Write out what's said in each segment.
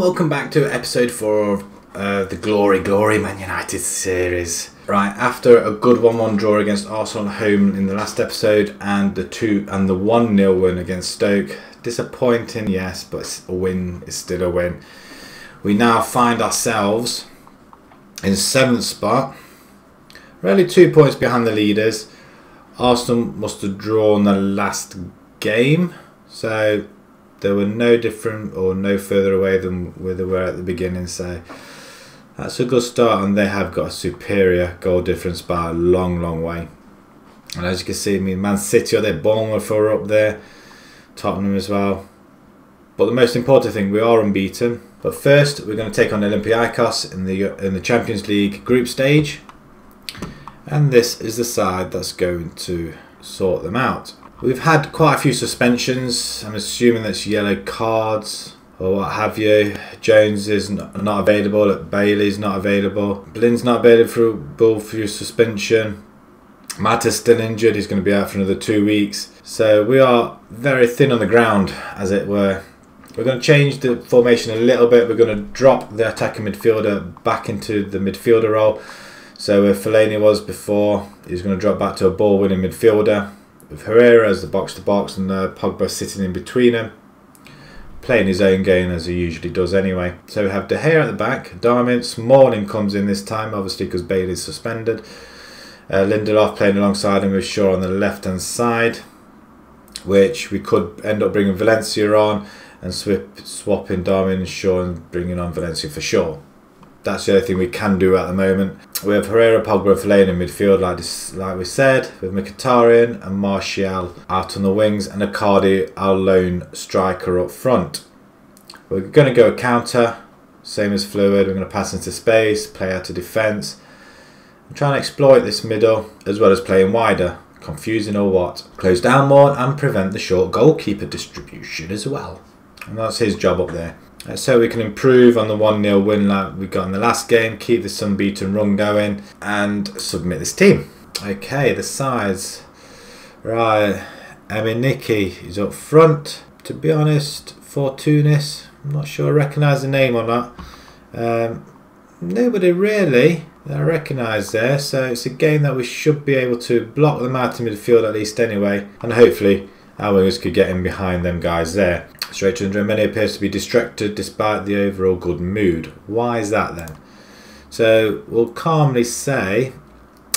welcome back to episode 4 of the Glory Man United series. Right, after a good 1-1 draw against Arsenal at home in the last episode and the 1-0 win against Stoke, disappointing, yes, but it's a win, it's still a win. We now find ourselves in 7th spot, really 2 points behind the leaders. Arsenal must have drawn the last game, so they were no different or no further away than where they were at the beginning, so that's a good start, and they have got a superior goal difference by a long way. And as you can see, Man City are there, Bournemouth are up there, Tottenham as well. But the most important thing, we are unbeaten. But first, we're going to take on Olympiacos in the Champions League group stage, and this is the side that's going to sort them out. We've had quite a few suspensions. I'm assuming that's yellow cards or what have you. Jones is not available. Bailey's not available. Blynn's not available for suspension. Mata's still injured. He's going to be out for another 2 weeks. So we are very thin on the ground, as it were. We're going to change the formation a little bit. We're going to drop the attacking midfielder back into the midfielder role. So where Fellaini was before, he's going to drop back to a ball-winning midfielder, with Herrera as the box-to-box and Pogba sitting in between him, playing his own game as he usually does anyway. So we have De Gea at the back, Darmian, Smalling comes in this time, obviously because Bailey's suspended. Lindelof playing alongside him with Shaw on the left-hand side, which we could end up bringing Valencia on and swapping Darmian and Shaw and bringing on Valencia for Shaw. That's the only thing we can do at the moment. We have Herrera, Pogba and Fellaini in midfield like we said, with Mkhitaryan and Martial out on the wings and Icardi, our lone striker, up front. We're going to go a counter, same as fluid. We're going to pass into space, play out to defence, and try and exploit this middle as well as playing wider. Confusing or what? Close down more and prevent the short goalkeeper distribution as well. And that's his job up there. So we can improve on the 1-0 win like we got in the last game, keep this unbeaten run going, and submit this team. Okay, the sides. Right, Emeniki is up front. To be honest, for Tunis, I'm not sure I recognise the name or not. Nobody really that I recognise there, so it's a game that we should be able to block them out in midfield at least anyway, and hopefully our wingers could get in behind them guys there. Straight to Andromeda appears to be distracted despite the overall good mood. Why is that then? So we'll calmly say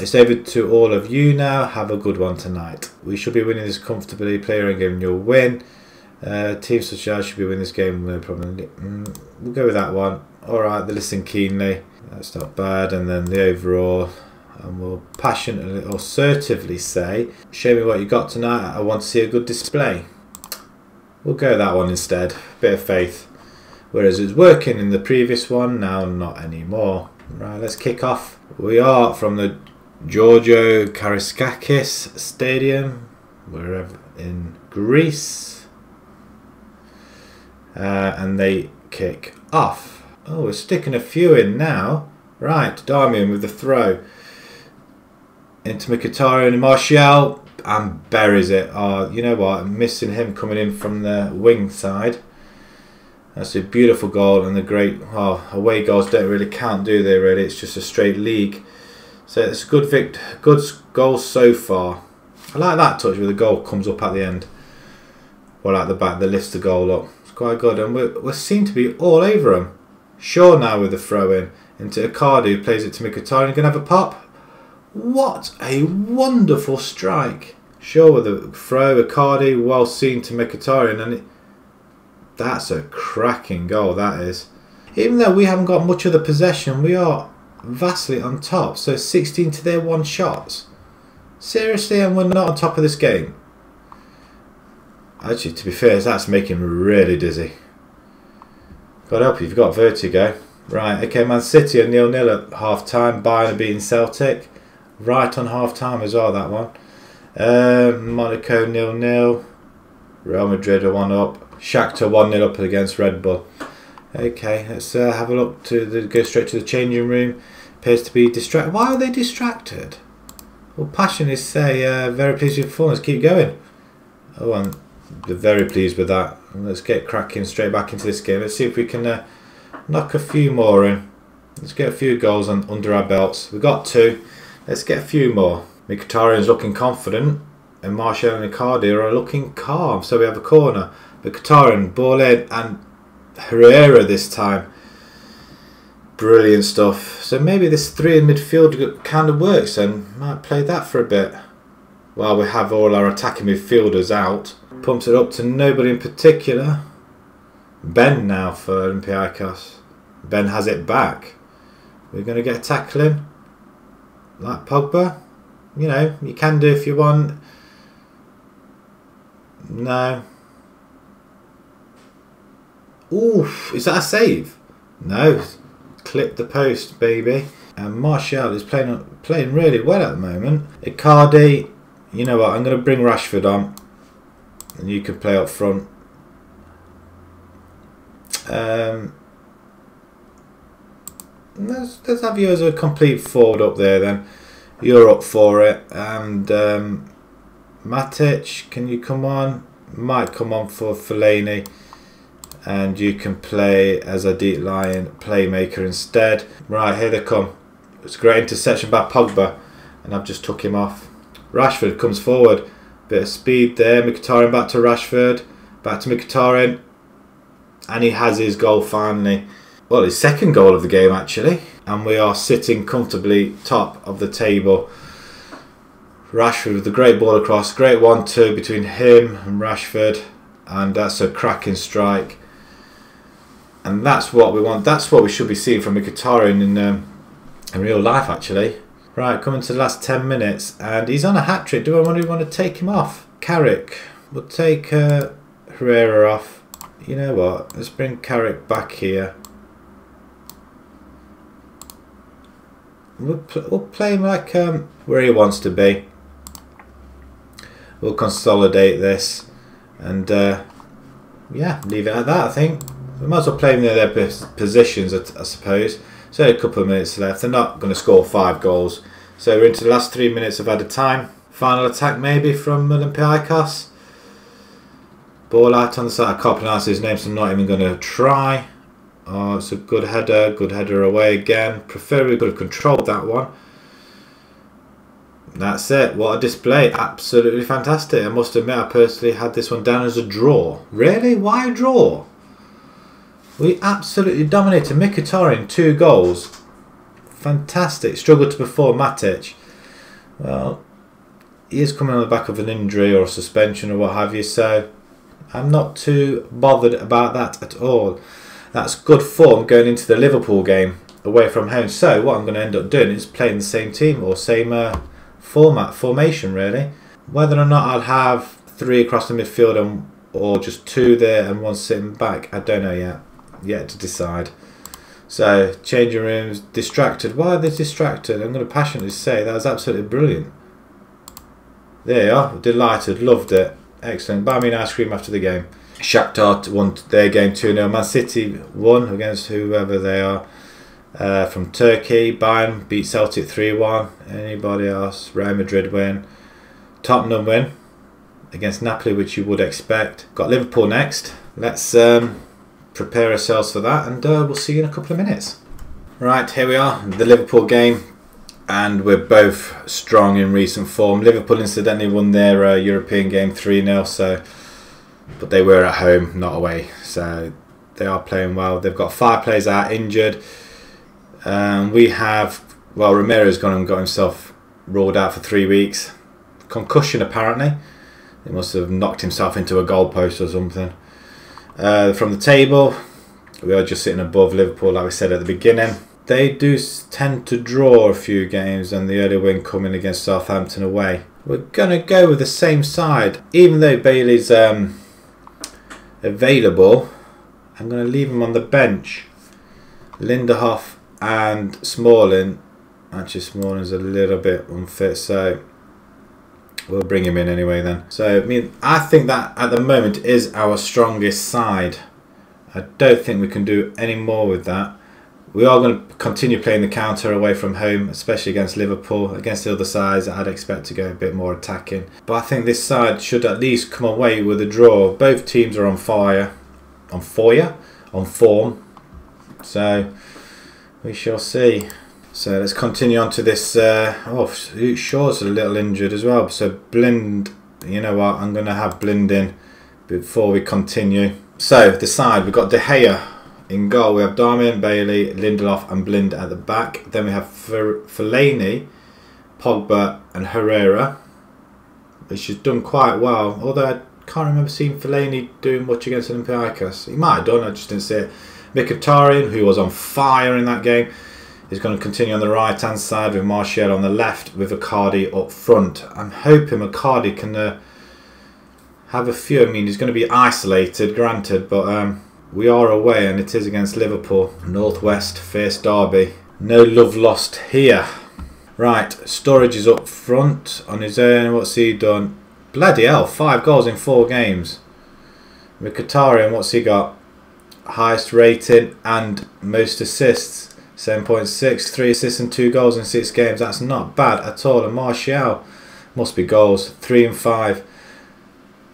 it's over to all of you now. Have a good one tonight. We should be winning this comfortably. Player and game, you'll win. Team Social should be winning this game. No problem. We'll go with that one. Alright, they listen keenly. That's not bad. And then the overall. And we'll passionately or assertively say, show me what you got tonight. I want to see a good display. We'll go that one instead. Bit of faith. Whereas it was working in the previous one, now not anymore. Right, let's kick off. We are from the Giorgio Kariskakis Stadium, wherever in Greece. And they kick off. Oh, we're sticking a few in now. Right, Darmian with the throw. Into Mkhitaryan and Martial. And buries it. Oh, you know what? I'm missing him coming in from the wing side. That's a beautiful goal, and the great away goals don't really count, do they? Really, it's just a straight league. So it's a good goal so far. I like that touch where the goal comes up at the end, or at the back, that lifts the goal up. It's quite good, and we seem to be all over him. Shaw now with the throw in into Icardi, who plays it to Mkhitaryan. Going to have a pop. What a wonderful strike. Shaw with a throw, Icardi, well seen to Mkhitaryan, and that's a cracking goal, that is. Even though we haven't got much of the possession, we are vastly on top. So 16 to their 1 shots. Seriously, and we're not on top of this game. Actually, to be fair, that's making me really dizzy. God help you, you've got vertigo. Right, okay, Man City are 0-0 at half-time. Bayern are beating Celtic. Right on half-time as well, that one. Monaco 0-0. Real Madrid are 1-up. Shakhtar 1-0 up against Red Bull. Okay, let's have a look go straight to the changing room. Appears to be distracted. Why are they distracted? Well, passionately say, very pleased with your performance. Keep going. Oh, I'm very pleased with that. Let's get cracking straight back into this game. Let's see if we can knock a few more in. Let's get a few goals under our belts. We've got 2. Let's get a few more. Mkhitaryan's looking confident, and Martial and Icardi are looking calm. So we have a corner. Mkhitaryan, ball in, and Herrera this time. Brilliant stuff. So maybe this 3 in midfield kind of works, and might play that for a bit. While we have all our attacking midfielders out. Pumps it up to nobody in particular. Ben now for Olympiacos. Ben has it back. We're going to get a tackle in. Like Pogba. You know, you can do if you want. No. Oof, is that a save? No. Clip the post, baby. And Martial is playing really well at the moment. Icardi, you know what, I'm going to bring Rashford on. And you can play up front. Let's have you as a complete forward up there then. You're up for it. And Matic, can you come on? Might come on for Fellaini. And you can play as a deep line playmaker instead. Right, here they come. It's a great interception by Pogba. And I've just took him off. Rashford comes forward. Bit of speed there. Mkhitaryan back to Rashford. Back to Mkhitaryan. And he has his goal finally. Well, his second goal of the game actually. And we are sitting comfortably top of the table. Rashford with a great ball across. Great 1-2 between him and Rashford. And that's a cracking strike. And that's what we want. That's what we should be seeing from Mkhitaryan in real life actually. Right, coming to the last 10 minutes. And he's on a hat-trick. Do I want to take him off? Carrick. We'll take Herrera off. You know what? Let's bring Carrick back here. We'll play him like where he wants to be. We'll consolidate this. And yeah, leave it at that, I think. We might as well play them in their positions, I suppose. So a couple of minutes left. They're not going to score 5 goals. So we're into the last 3 minutes of added time. Final attack maybe from Olympiacos. Ball out on the side. I can't pronounce his name, so I'm not even going to try. Oh, it's a good header. Good header away again. Preferably could have controlled that one. That's it. What a display. Absolutely fantastic. I must admit I personally had this one down as a draw. Really? Why a draw? We absolutely dominated. Mkhitaryan, 2 goals. Fantastic. Struggled to perform Matic. Well, he is coming on the back of an injury or a suspension or what have you, so I'm not too bothered about that at all. That's good form going into the Liverpool game away from home. So what I'm going to end up doing is playing the same team or same formation really. Whether or not I'll have 3 across the midfield or just 2 there and 1 sitting back, I don't know yet. Yet to decide. So changing rooms, distracted. Why are they distracted? I'm going to passionately say that was absolutely brilliant. There you are. Delighted. Loved it. Excellent. Buy me an ice cream after the game. Shakhtar won their game 2-0. Man City won against whoever they are. From Turkey. Bayern beat Celtic 3-1. Anybody else? Real Madrid win. Tottenham win against Napoli, which you would expect. Got Liverpool next. Let's prepare ourselves for that, and we'll see you in a couple of minutes. Right, here we are, the Liverpool game, and we're both strong in recent form. Liverpool incidentally won their European game 3-0, so, but they were at home, not away, so they are playing well. They've got 5 players out injured. We have, well, Ramiro's gone and got himself ruled out for 3 weeks. Concussion apparently. He must have knocked himself into a goalpost or something. From the table, we are just sitting above Liverpool, like we said at the beginning. They do tend to draw a few games, and the early win coming against Southampton away. We're going to go with the same side. Even though Bailey's available, I'm going to leave him on the bench. Lindehoff and Smalling. Actually, Smalling's a little bit unfit, so we'll bring him in anyway then. So, I think that at the moment is our strongest side. I don't think we can do any more with that. We are going to continue playing the counter away from home, especially against Liverpool. Against the other sides, I'd expect to go a bit more attacking. But I think this side should at least come away with a draw. Both teams are on fire. On form. So we shall see. So let's continue on to this. Shaw's a little injured as well. So Blind, you know what? I'm going to have Blind in before we continue. So the side, we've got De Gea in goal. We have Darmian, Bailey, Lindelof and Blind at the back. Then we have Fellaini, Pogba and Herrera, which has done quite well. Although I can't remember seeing Fellaini doing much against Olympiacos. He might have done, I just didn't see it. Mkhitaryan, who was on fire in that game, is going to continue on the right hand side with Martial on the left with Icardi up front. I'm hoping Icardi can have a few. I mean, he's going to be isolated, granted, but we are away and it is against Liverpool. Northwest fierce derby. No love lost here. Right, Sturridge is up front on his own. What's he done? Bloody hell, 5 goals in 4 games. Mkhitaryan, what's he got? Highest rating and most assists. 7.6, 3 assists and 2 goals in 6 games. That's not bad at all. And Martial must be goals, 3 and 5.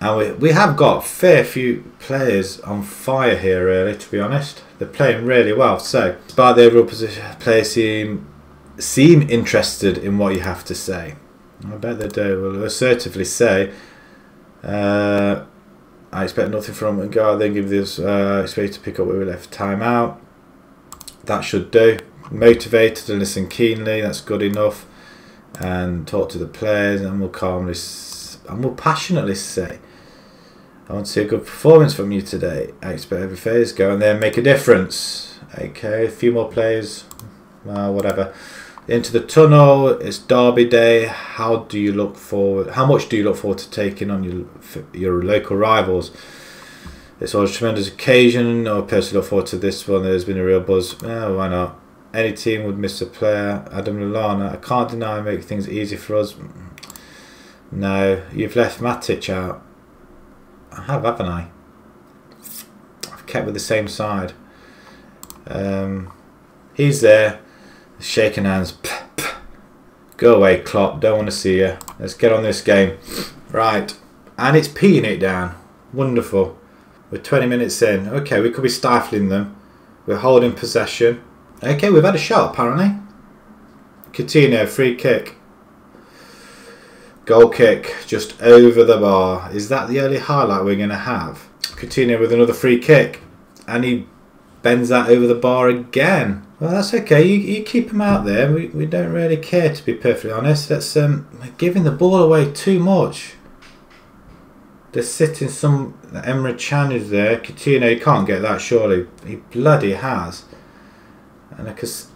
And we have got a fair few players on fire here, really, to be honest. They're playing really well. So, despite the overall position, players seem interested in what you have to say. I bet they do. Will assertively say, I expect nothing from Lingard. Then give this expect to pick up where we left. Time out. That should do. Motivated and listen keenly. That's good enough. And talk to the players, and we'll calmly and we'll passionately say, I want to see a good performance from you today. I expect every phase go and then make a difference. Okay, a few more players. Whatever. Into the tunnel. It's Derby Day. How do you look forward? How much do you look forward to taking on your local rivals? It's always a tremendous occasion. I personally look forward to this one. There's been a real buzz. Why not? Any team would miss a player. Adam Lallana. I can't deny make things easy for us. No, you've left Matic out. I have, haven't I? I've kept with the same side. He's there. Shaking hands. Go away, Klopp. Don't want to see you. Let's get on this game. Right. And it's peeing it down. Wonderful. We're 20 minutes in. Okay, we could be stifling them. We're holding possession. Okay, we've had a shot, apparently. Coutinho, free kick. Goal kick. Just over the bar. Is that the only highlight we're going to have? Coutinho with another free kick. And he bends that over the bar again. Well, that's okay. You keep him out there. We don't really care, to be perfectly honest. That's we're giving the ball away too much. They're sitting some... Emre Can is there. Coutinho, he can't get that, surely. He bloody has. And because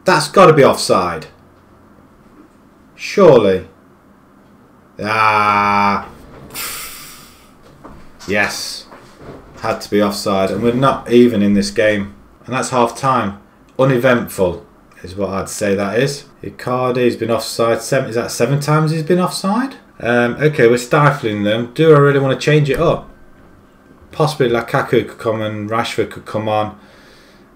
that's got to be offside. Surely. Ah. Yes. Had to be offside. And we're not even in this game. And that's half time. Uneventful is what I'd say that is. Icardi's been offside. Is that 7 times he's been offside? Okay, we're stifling them. Do I really want to change it up? Possibly Lukaku could come and Rashford could come on.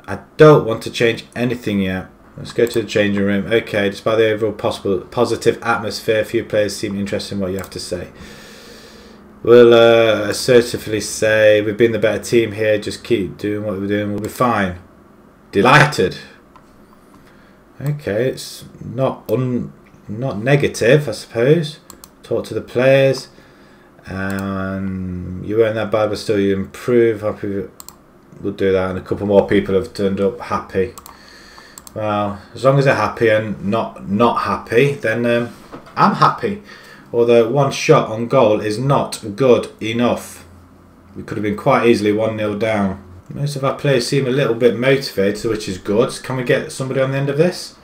I don't want to change anything yet. Let's go to the changing room. Okay, despite the overall positive atmosphere, few players seem interested in what you have to say. We'll assertively say we've been the better team here. Just keep doing what we're doing. We'll be fine. Delighted. Okay, it's not negative, I suppose. Talk to the players. You weren't that bad, but still you improve. Happy. We'll do that, and a couple more people have turned up happy. Well, as long as they're happy and not happy, then I'm happy. Although 1 shot on goal is not good enough. We could have been quite easily 1-0 down. Most of our players seem a little bit motivated, which is good. Can we get somebody on the end of this?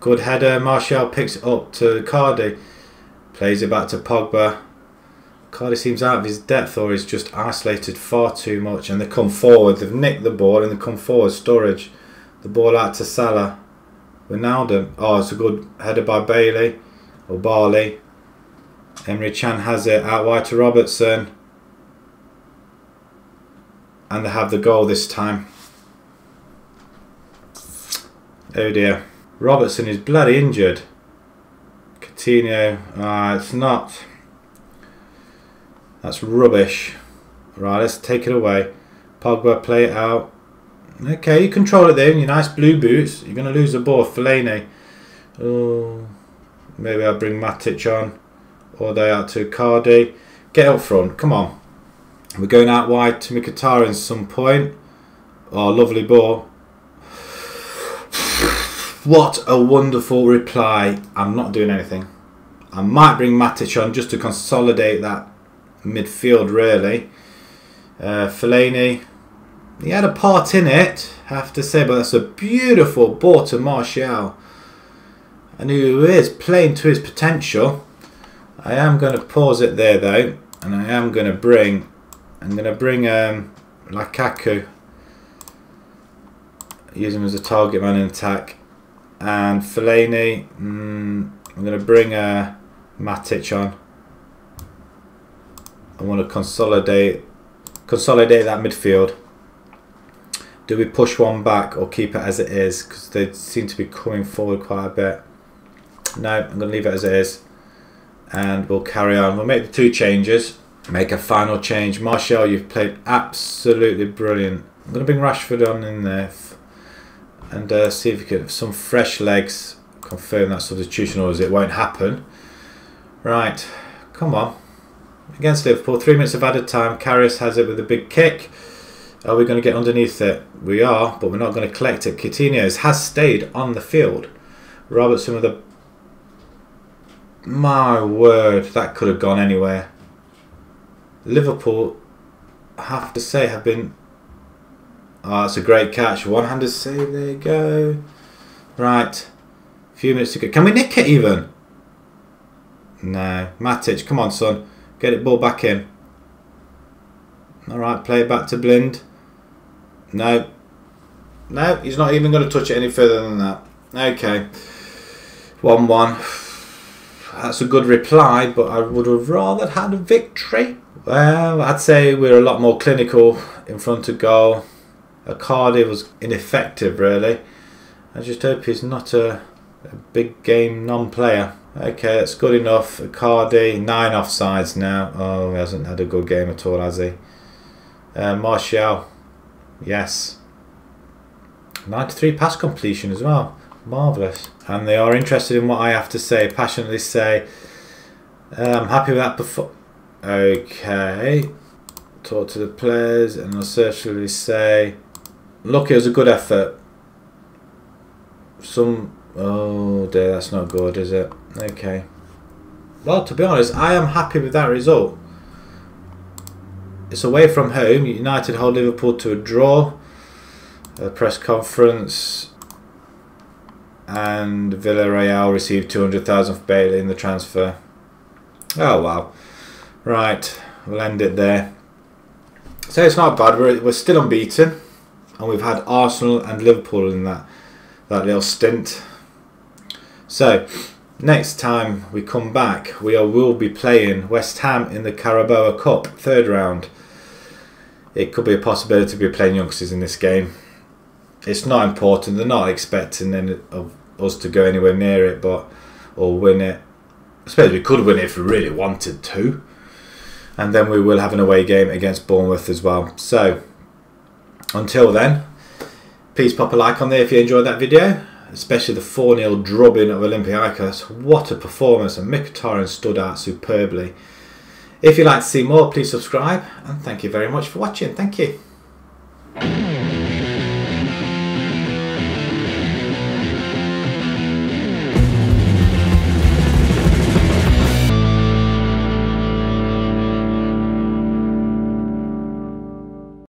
Good header. Martial picks it up to Cardi. Plays it back to Pogba. Cardi seems out of his depth, or he's just isolated far too much. And they come forward. They've nicked the ball and they come forward. Sturridge. The ball out to Salah. Ronaldo. Oh, it's a good header by Bailey. Or Barley. Emre Can has it out wide to Robertson. And they have the goal this time. Oh dear. Robertson is bloody injured. Coutinho. It's not. That's rubbish. Right, let's take it away. Pogba, play it out. Okay, you control it there in your nice blue boots. You're going to lose the ball, Fellaini. Oh, maybe I'll bring Matic on. All day out to Cardi. Get up front, come on. We're going out wide to Mkhitaryan at some point. Oh, lovely ball. What a wonderful reply. I'm not doing anything. I might bring Matic on just to consolidate that midfield, really. Fellaini, he had a part in it, I have to say, but that's a beautiful ball to Martial. And who is playing to his potential. I am going to pause it there, though. And I am going to bring... Lukaku. Use him as a target man in attack. And Fellaini, I'm going to bring Matic on. I want to consolidate that midfield. Do we push one back or keep it as it is? Because they seem to be coming forward quite a bit. No, I'm going to leave it as it is. And we'll carry on. We'll make the 2 changes. Make a final change. Martial, you've played absolutely brilliant. I'm going to bring Rashford on in there. And see if we can have some fresh legs. Confirm that substitution, or it won't happen. Right, come on. Against Liverpool, 3 minutes of added time. Karius has it with a big kick. Are we going to get underneath it? We are, but we're not going to collect it. Coutinho has stayed on the field. Robertson with a... My word, that could have gone anywhere. Liverpool, I have to say, have been... Oh, that's a great catch. One-handed save. There you go. Right. A few minutes to go. Can we nick it even? No. Matic, come on, son. Get it ball back in. Alright, play it back to Blind. No. No, he's not even going to touch it any further than that. Okay. 1-1. That's a good reply, but I would have rather had a victory. Well, I'd say we're a lot more clinical in front of goal. Cardi was ineffective, really. I just hope he's not a big game non-player. Okay, that's good enough. Cardi, 9 offsides now. Oh, he hasn't had a good game at all, has he? Martial, yes. 93 pass completion as well. Marvellous. And they are interested in what I have to say. Passionately say, I'm happy with that before. Okay. Talk to the players and I'll certainly say, look, it was a good effort. Oh dear, that's not good, is it? Okay. Well, to be honest, I am happy with that result. It's away from home. United hold Liverpool to a draw. A press conference. And Villarreal received 200,000 for Bailey in the transfer. Oh wow. Right, we'll end it there. So it's not bad. We're still unbeaten. And we've had Arsenal and Liverpool in that little stint. So, next time we come back, we will be playing West Ham in the Carabao Cup, 3rd round. It could be a possibility to be playing youngsters in this game. It's not important. They're not expecting any of us to go anywhere near it, or win it. I suppose we could win it if we really wanted to. And then we will have an away game against Bournemouth as well. So, until then, please pop a like on there if you enjoyed that video. Especially the 4-0 drubbing of Olympiacos. What a performance, and Mkhitaryan stood out superbly. If you'd like to see more, please subscribe, and thank you very much for watching. Thank you.